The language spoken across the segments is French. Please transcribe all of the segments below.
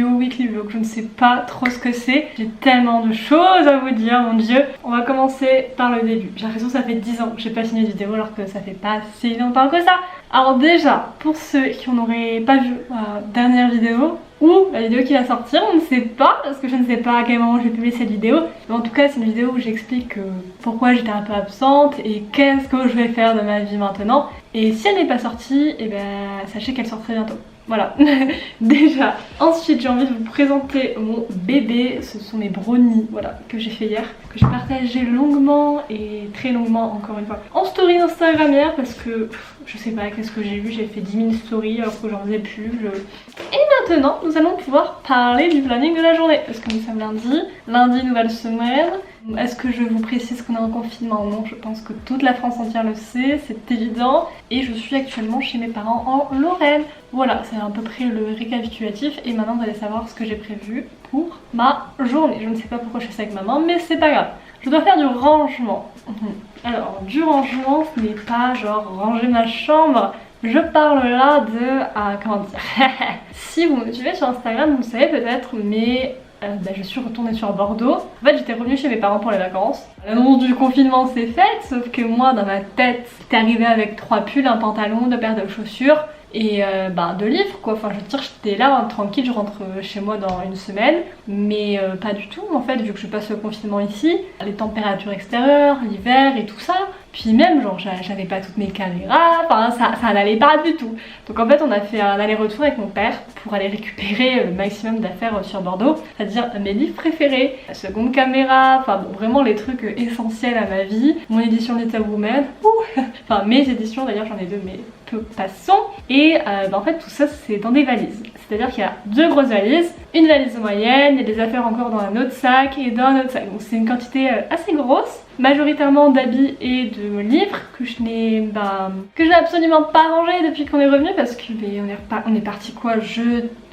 weekly vlog, je ne sais pas trop ce que c'est. J'ai tellement de choses à vous dire, mon dieu. On va commencer par le début. J'ai l'impression que ça fait 10 ans que j'ai pas fini une vidéo alors que ça fait pas si longtemps que ça. Alors déjà, pour ceux qui n'auraient pas vu ma dernière vidéo, ou la vidéo qui va sortir, on ne sait pas, parce que je ne sais pas à quel moment je vais publier cette vidéo. Mais en tout cas, c'est une vidéo où j'explique pourquoi j'étais un peu absente et qu'est-ce que je vais faire de ma vie maintenant. Et si elle n'est pas sortie, et ben sachez qu'elle sort très bientôt. Voilà, déjà. Ensuite, j'ai envie de vous présenter mon bébé. Ce sont mes brownies, voilà, que j'ai fait hier, que j'ai partagé longuement et très longuement, encore une fois, en story Instagram hier, parce que je sais pas qu'est-ce que j'ai vu. J'ai fait 10 000 stories alors que j'en faisais plus. Et maintenant, nous allons pouvoir parler du planning de la journée, parce que nous sommes lundi, nouvelle semaine. Est-ce que je vous précise qu'on est en confinement? Non, je pense que toute la France entière le sait, c'est évident. Et je suis actuellement chez mes parents en Lorraine. Voilà, c'est à peu près le récapitulatif. Et maintenant, vous allez savoir ce que j'ai prévu pour ma journée. Je ne sais pas pourquoi je fais ça avec maman, mais c'est pas grave. Je dois faire du rangement. Alors, du rangement, ce n'est pas genre ranger ma chambre. Je parle là de... comment dire. Si vous me suivez sur Instagram, vous le savez peut-être, mais... je suis retournée sur Bordeaux. En fait, j'étais revenue chez mes parents pour les vacances. L'annonce du confinement s'est faite, sauf que moi, dans ma tête, j'étais arrivée avec 3 pulls, un pantalon, 2 paires de chaussures et 2 livres quoi. Enfin, je veux dire, j'étais là tranquille, je rentre chez moi dans une semaine, mais pas du tout en fait, vu que je passe le confinement ici, les températures extérieures, l'hiver et tout ça. Puis même, genre, j'avais pas toutes mes caméras, enfin, ça n'allait pas du tout. Donc en fait, on a fait un aller-retour avec mon père pour aller récupérer le maximum d'affaires sur Bordeaux, c'est-à-dire mes livres préférés, la seconde caméra, enfin bon, vraiment les trucs essentiels à ma vie, mon édition Little Woman, enfin mes éditions d'ailleurs, j'en ai 2, mais peu passons. Et en fait, tout ça, c'est dans des valises. C'est-à-dire qu'il y a 2 grosses valises, une valise moyenne et des affaires encore dans un autre sac et dans un autre sac. Donc c'est une quantité assez grosse. Majoritairement d'habits et de livres que je n'ai absolument pas rangé depuis qu'on est revenu, parce que on est parti quoi,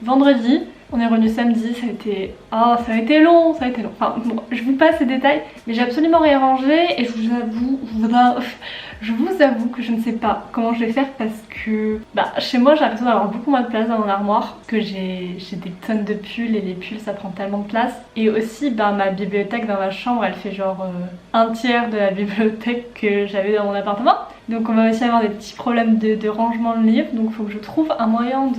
vendredi, on est revenu samedi, ça a été long. Enfin bon, je vous passe ces détails, mais j'ai absolument rien rangé et je vous avoue que je ne sais pas comment je vais faire, parce que chez moi j'ai l'impression d'avoir beaucoup moins de place dans mon armoire, que j'ai des tonnes de pulls et les pulls ça prend tellement de place. Et aussi ma bibliothèque dans ma chambre, elle fait genre un tiers de la bibliothèque que j'avais dans mon appartement. Donc on va aussi avoir des petits problèmes de rangement de livres, donc il faut que je trouve un moyen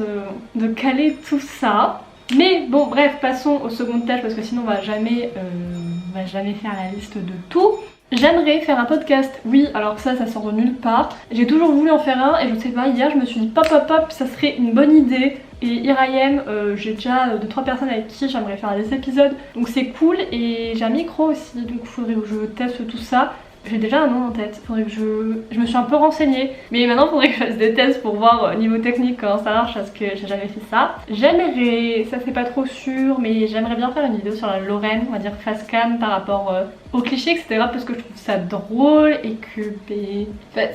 de caler tout ça. Mais bon, bref, passons aux secondes tâches, parce que sinon on va jamais faire la liste de tout. J'aimerais faire un podcast, oui, alors ça sort de nulle part. J'ai toujours voulu en faire un et je sais pas, hier je me suis dit pop, ça serait une bonne idée. Et IRIM, j'ai déjà 2-3 personnes avec qui j'aimerais faire des épisodes, donc c'est cool. Et j'ai un micro aussi, donc il faudrait que je teste tout ça. J'ai déjà un nom en tête, faudrait que je me suis un peu renseignée, mais maintenant il faudrait que je fasse des tests pour voir niveau technique comment ça marche, parce que j'ai jamais fait ça. J'aimerais, ça c'est pas trop sûr, mais j'aimerais bien faire une vidéo sur la Lorraine, on va dire face cam par rapport aux clichés etc, parce que je trouve ça drôle et que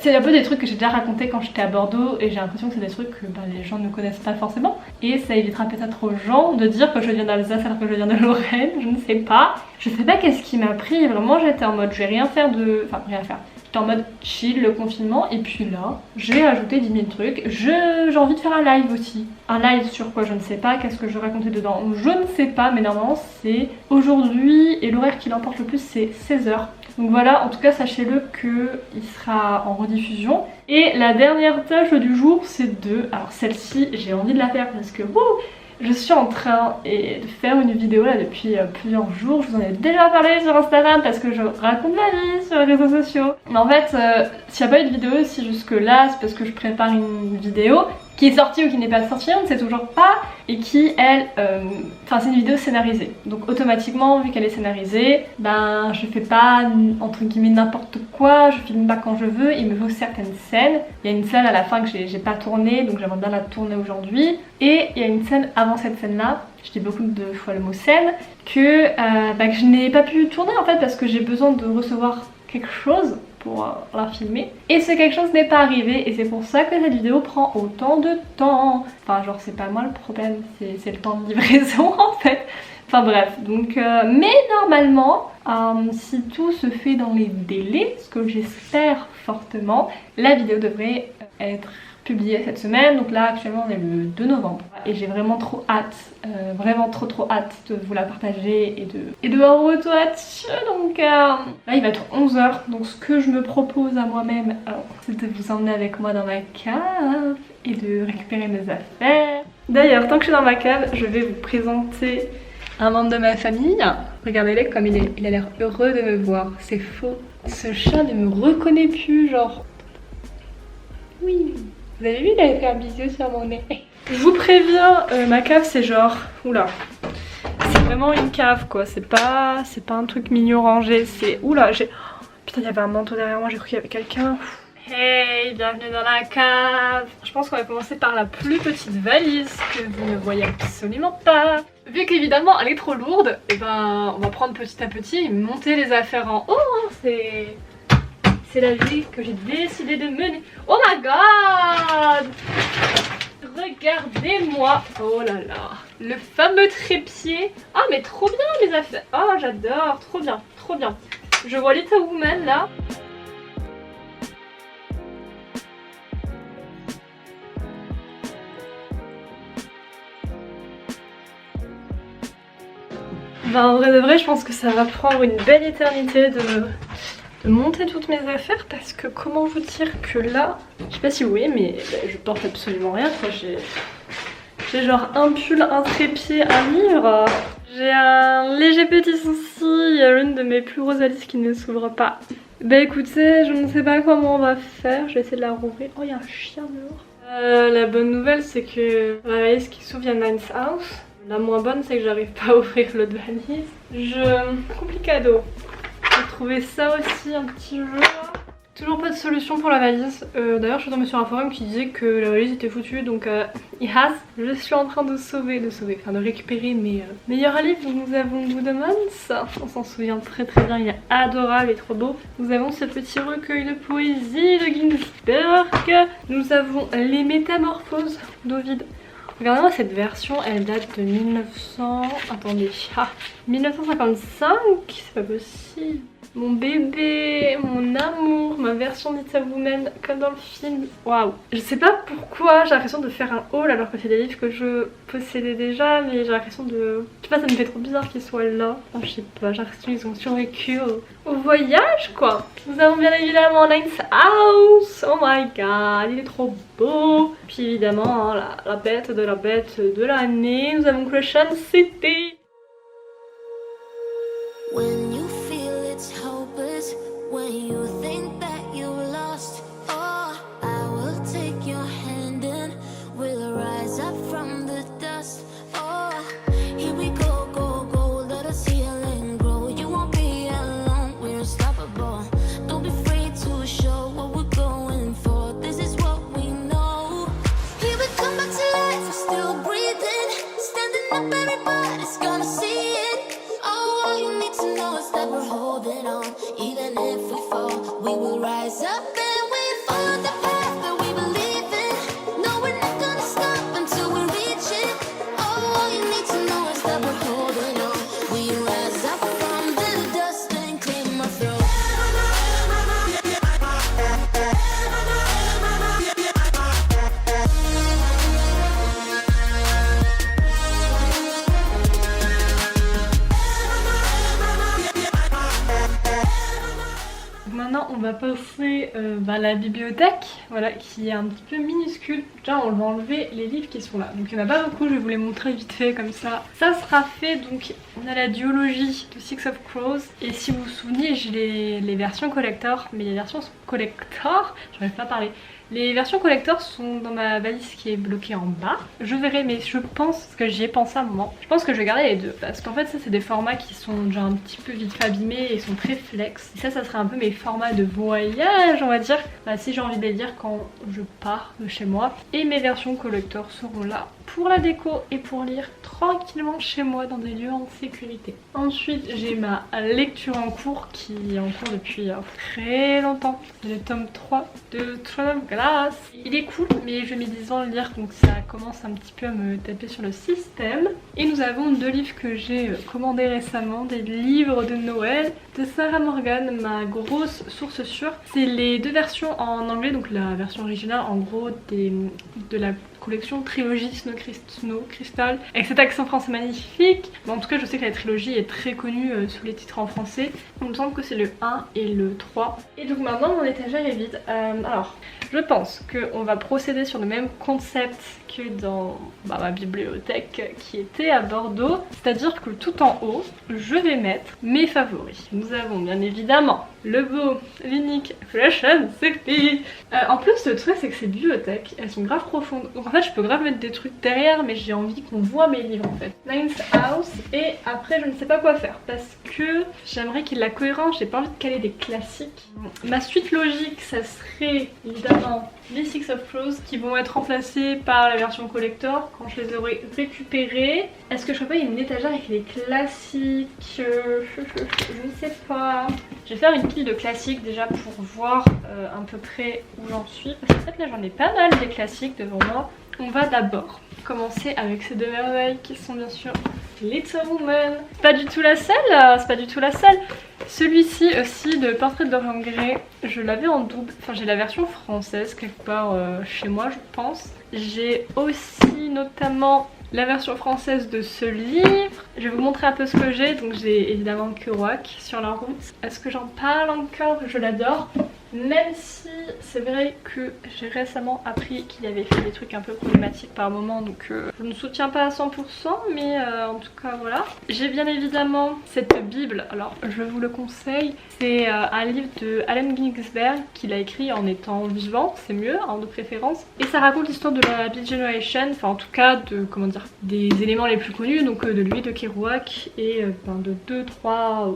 c'est un peu des trucs que j'ai déjà raconté quand j'étais à Bordeaux, et j'ai l'impression que c'est des trucs que les gens ne connaissent pas forcément, et ça évitera peut-être aux gens de dire que je viens d'Alsace alors que je viens de Lorraine, je ne sais pas. Je sais pas qu'est-ce qui m'a pris, vraiment j'étais en mode je vais rien faire rien faire. J'étais en mode chill le confinement, et puis là j'ai ajouté 10 000 trucs. J'ai envie de faire un live aussi. Un live sur quoi je ne sais pas, qu'est-ce que je vais raconter dedans je ne sais pas, mais normalement c'est aujourd'hui et l'horaire qui l'emporte le plus c'est 16h. Donc voilà, en tout cas sachez-le qu'il sera en rediffusion. Et la dernière tâche du jour c'est alors celle-ci j'ai envie de la faire parce que je suis en train de faire une vidéo là depuis plusieurs jours. Je vous en ai déjà parlé sur Instagram parce que je raconte ma vie sur les réseaux sociaux. Mais en fait, s'il n'y a pas eu de vidéo ici jusque là, c'est parce que je prépare une vidéo qui est sortie ou qui n'est pas sortie, on ne sait toujours pas, et qui elle, c'est une vidéo scénarisée. Donc automatiquement, vu qu'elle est scénarisée, je fais pas entre guillemets n'importe quoi, je filme pas quand je veux, il me faut certaines scènes. Il y a une scène à la fin que j'ai pas tournée, donc j'aimerais bien la tourner aujourd'hui. Et il y a une scène avant cette scène-là, je dis beaucoup de fois le mot scène, que je n'ai pas pu tourner en fait parce que j'ai besoin de recevoir quelque chose pour la filmer, et ce quelque chose n'est pas arrivé, et c'est pour ça que cette vidéo prend autant de temps. Enfin genre c'est pas moi le problème, c'est le temps de livraison en fait. Enfin bref, donc mais normalement si tout se fait dans les délais, ce que j'espère fortement, la vidéo devrait être publié cette semaine. Donc là actuellement on est le 2 novembre et j'ai vraiment trop hâte, vraiment trop hâte de vous la partager et de voir vos retours là-dessus. Donc là il va être 11h, donc ce que je me propose à moi-même, c'est de vous emmener avec moi dans ma cave et de récupérer mes affaires. D'ailleurs, tant que je suis dans ma cave, je vais vous présenter un membre de ma famille. Regardez-le comme il a l'air heureux de me voir. C'est faux. Ce chat ne me reconnaît plus, genre. Oui. Vous avez vu, il avait fait un bisou sur mon nez. Je vous préviens, ma cave c'est genre. Oula. C'est vraiment une cave quoi. C'est pas un truc mignon rangé. C'est. Oula, j'ai. Oh, putain, il y avait un manteau derrière moi, j'ai cru qu'il y avait quelqu'un. Hey, bienvenue dans la cave. Je pense qu'on va commencer par la plus petite valise que vous ne voyez absolument pas. Vu qu'évidemment elle est trop lourde, et ben on va prendre petit à petit et monter les affaires en haut. Hein. C'est la vie que j'ai décidé de mener. Oh my god! Regardez-moi. Oh là là. Le fameux trépied. Ah mais trop bien les affaires. Oh j'adore, trop bien, trop bien. Je vois Little Woman là. Ben, en vrai de vrai, je pense que ça va prendre une belle éternité de monter toutes mes affaires parce que comment vous dire que là, je sais pas si vous voyez mais je porte absolument rien quoi. J'ai genre un pull, un trépied, un livre. J'ai un léger petit souci, il y a l'une de mes plus grosses valises qui ne s'ouvre pas. Bah écoutez, je ne sais pas comment on va faire, je vais essayer de la rouvrir. Oh il y a un chien dehors. La bonne nouvelle c'est que la valise qui s'ouvre vient de Nice House. La moins bonne c'est que j'arrive pas à ouvrir l'autre valise. Complicado. J'ai trouvé ça aussi un petit jeu là. Toujours pas de solution pour la valise. D'ailleurs je suis tombée sur un forum qui disait que la valise était foutue donc je suis en train de enfin de récupérer mes meilleurs livres. Donc nous avons Goodemans, on s'en souvient très bien, il est adorable et trop beau. Nous avons ce petit recueil de poésie de Ginsberg. Nous avons Les Métamorphoses d'Ovide. Regardez-moi cette version, elle date de 1955, c'est pas possible. Mon bébé, mon amour, ma version Little Woman comme dans le film. Waouh. Je sais pas pourquoi j'ai l'impression de faire un haul alors que c'est des livres que je possédais déjà, mais j'ai l'impression de... Je sais pas, ça me fait trop bizarre qu'ils soient là. Enfin, je sais pas, j'ai l'impression qu'ils ont survécu au voyage quoi. Nous avons bien évidemment Nice House. Oh my god, il est trop beau. Puis évidemment hein, la bête de l'année. Nous avons Crescent City. When you feel it's hopeless, when you think that you lost, oh, I will take your hand and we'll rise up from the dust. Oh, here we go, let us heal and grow. You won't be alone, we're unstoppable. Don't be afraid to show what we're going for. This is what we know. Here we come back to life, we're still breathing. Standing up, everybody's gonna see it. All you need to know is that we're holding on. Even if we fall, we will rise up and we follow the path that we believe in. No, we're not gonna stop until we reach it. All you need to know is that we're holding on. We rise up from the dust and clear my throat. Maintenant on va passer à la bibliothèque, voilà, qui est un petit peu minuscule. Déjà on va enlever les livres qui sont là, donc il n'y en a pas beaucoup, je vais vous les montrer vite fait comme ça. Ça sera fait, donc on a la duologie de Six of Crows, et si vous vous souvenez j'ai les versions collector, mais les versions collector, j'arrive pas à parler. Les versions collector sont dans ma valise qui est bloquée en bas. Je verrai, mais je pense, parce que j'y ai pensé à un moment, je pense que je vais garder les deux. Parce qu'en fait ça c'est des formats qui sont déjà un petit peu vite fait abîmés et sont très flex. Et ça serait un peu mes formats de voyage on va dire. Bah, si j'ai envie de les lire quand je pars de chez moi. Et mes versions collector seront là pour la déco et pour lire tranquillement chez moi dans des lieux en sécurité. Ensuite j'ai ma lecture en cours qui est en cours depuis très longtemps. C'est le tome 3 de Throne of Glass. Il est cool mais je mets 10 ans à le lire donc ça commence un petit peu à me taper sur le système. Et nous avons 2 livres que j'ai commandés récemment, des livres de Noël de Sarah Morgan, ma grosse source sûre. C'est les 2 versions en anglais, donc la version originale en gros de la collection trilogie Snow Crystal avec cet accent français magnifique. Mais en tout cas je sais que la trilogie est très connue sous les titres en français. Il me semble que c'est le 1 et le 3. Et donc maintenant mon étagère est vide. Alors je pense qu'on va procéder sur le même concept que dans ma bibliothèque qui était à Bordeaux. C'est-à-dire que tout en haut je vais mettre mes favoris. Nous avons bien évidemment le beau, l'unique Fresh and Sexy. En plus le truc c'est que ces bibliothèques elles sont grave profondes. Donc en fait je peux grave mettre des trucs derrière mais j'ai envie qu'on voit mes livres en fait. Ninth House et après je ne sais pas quoi faire parce que j'aimerais qu'il y ait de la cohérence, j'ai pas envie de caler des classiques. Ma suite logique ça serait évidemment les Six of Crows qui vont être remplacés par la version collector quand je les aurai récupérés. Est-ce que je ferais pas une étagère avec les classiques? Je ne sais pas. Je vais faire une pile de classiques déjà pour voir à peu près où j'en suis. Parce qu'en fait là j'en ai pas mal des classiques devant moi. On va d'abord commencer avec ces 2 merveilles qui sont bien sûr Little Woman. C'est pas du tout la seule, c'est pas du tout la seule. Celui-ci aussi de Portrait de Dorian Gray, je l'avais en double, enfin j'ai la version française quelque part chez moi je pense. J'ai aussi notamment la version française de ce livre. Je vais vous montrer un peu ce que j'ai. Donc j'ai évidemment Kerouac sur la route. Est-ce que j'en parle encore? Je l'adore. Même si c'est vrai que j'ai récemment appris qu'il avait fait des trucs un peu problématiques par moment, donc je ne soutiens pas à 100%, mais en tout cas voilà. J'ai bien évidemment cette bible, alors je vous le conseille, c'est un livre de Allen Ginsberg qu'il a écrit en étant vivant, c'est mieux, de préférence. Et ça raconte l'histoire de la Beat Generation, enfin en tout cas de, comment dire, des éléments les plus connus, donc de lui, de Kerouac et de 2-3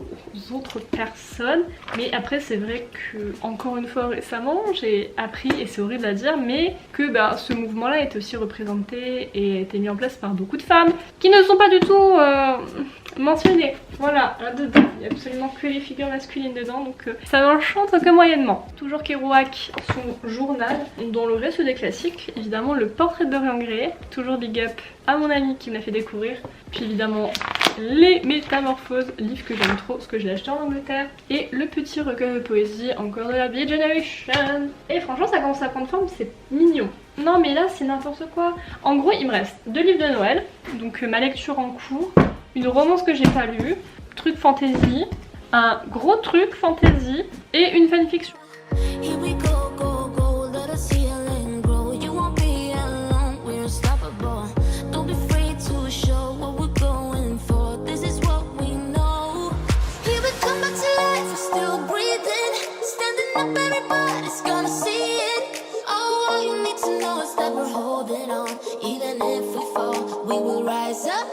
autres personnes. Mais après c'est vrai que encore une fois récemment j'ai appris, et c'est horrible à dire, mais que ce mouvement là est aussi représenté et a été mis en place par beaucoup de femmes qui ne sont pas du tout mentionnées. Voilà, là-dedans il n'y a absolument que les figures masculines dedans, donc ça m'enchante que moyennement. Toujours Kerouac, son journal, dont le reste des classiques, évidemment le Portrait de Dorian Gray, toujours big up à mon ami qui me l'a fait découvrir, puis évidemment les Métamorphoses, livre que j'aime trop parce que je l'ai acheté en Angleterre, et le petit recueil de poésie encore de la Beat Generation. Et franchement ça commence à prendre forme, c'est mignon. Non mais là c'est n'importe quoi. En gros il me reste 2 livres de Noël, donc ma lecture en cours, une romance que j'ai pas lue, truc fantasy, un gros truc fantasy et une fanfiction. Here we go, go, go, let us heal and grow. You won't be alone, we're unstoppable. Don't be afraid to show what we're going for. This is what we know. Here we come back to life, we're still breathing. Standing up, everybody's gonna see it. Oh, all you need to know is that we're holding on. Even if we fall, we will rise up.